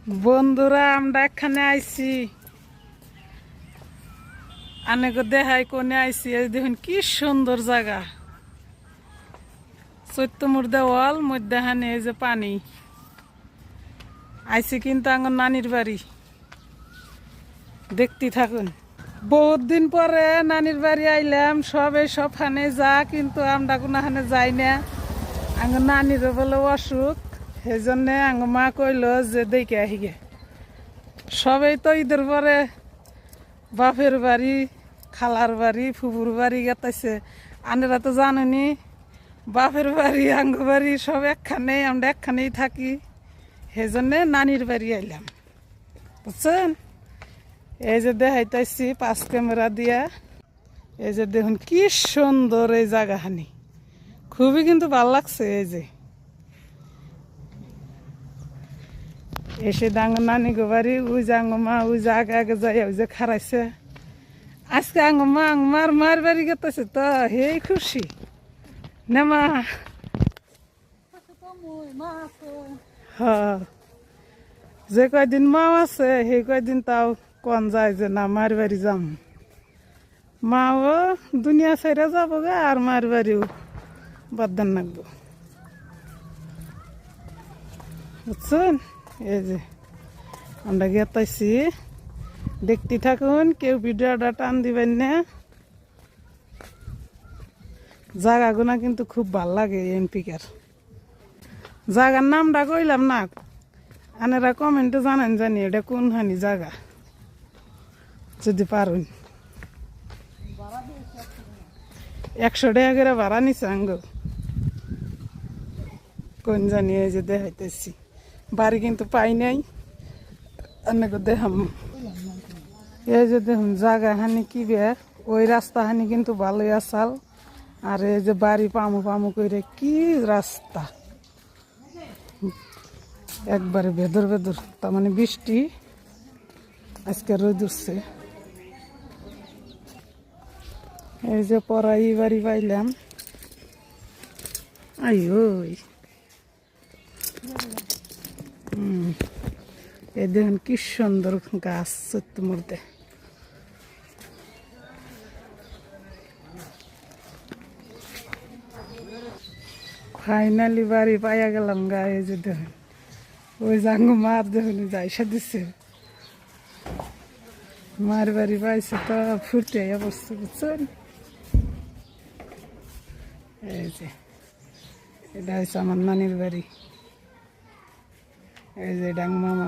বন্ধুরা আমরা এখানে আইছি অনেক দেখাই কোনে আইছি এই দেখুন কি সুন্দর জায়গা চৈত্যমুর দেওয়াল মধ্যখানে এই যে পানি আইছি কিন্তু আমার নানির বাড়ি দেখতে থাকুন বহুত দিন পরে নানির বাড়ি আইলাম সবখানে যা কিন্তু আমরা কোনখানে যাই না আমার নানির বলে অসুখ সেই জন্য আমার মা কইল যে দেখে আহিগে সবাই তো ঈদের পরে বাপের বাড়ি খালার বাড়ি ফুপুর বাড়ি গেতাইছে আনেরা তো জানেনি বাপের বাড়ি আঙ্গ বাড়ি সব একখানেই আমরা একখানেই থাকি সেই জন্যে নানির বাড়ি আইলাম বুঝছেন এই যে দেখাইতেছি 5 ক্যামেরা দিয়া এই যে দেখুন কি সুন্দর এই জায়গাখানি খুবই কিন্তু ভালো লাগছে এই যে এসে ডাঙ্গ নানি গো বাড়ি ওই যে আঙ্গ মা ওই যে আগে আগে যাই ওই যে খারাইছে আজকে আঙ্গ মা মার মার বাড়ি গেতেছে তো হেই খুশি না মা হ্যাঁ যে কয়দিন মাও আছে সেই কয়দিন তাও কন যায় যে না মার বাড়ি যাম মাও দুনিয়া ছেড়ে যাবো গা আর মার বাড়িও বাদান নাকবো বুঝছেন এই যে আমরা গেতাইছি দেখতে থাকুন কেউ ভিডিওটা টান দিবেন না জায়গাগুনা কিন্তু খুব ভাল লাগে এমপিকার জায়গার নামটা কইলাম না আনারা কমেন্টে জানেন জানি এটা কোন হানি জায়গা যদি পারুন 100 টাকা করে ভাড়া নিছে আঙ্গ কোন জানি এই যে দেখাইতেছি বাড়ি কিন্তু পাই নাই অনেক দেখাম এই যে দেখুন জায়গা হানি কি বে ওই রাস্তা হানি কিন্তু ভালোই আসাল আর এই যে বাড়ি পামু পামু করে কি রাস্তা একবারে ভেদর ভেদর তার মানে বৃষ্টি আজকে রোদ উঠছে এই যে পড়াই বাড়ি পাইলাম আই ওই এই দেখুন কি সুন্দর গাছ সত্যি মধ্যে ফাইনালি বাড়ি পাইয়া গেলাম গা এই যে দেখুন ওই জাঙ্গ মার দেখুন যাইসা দিচ্ছে মার বাড়ি পাইছে তো ফুটে পড়ছে বুঝছেন এই যে এটা হচ্ছে আমার নানির বাড়ি এই যে ডাং মামা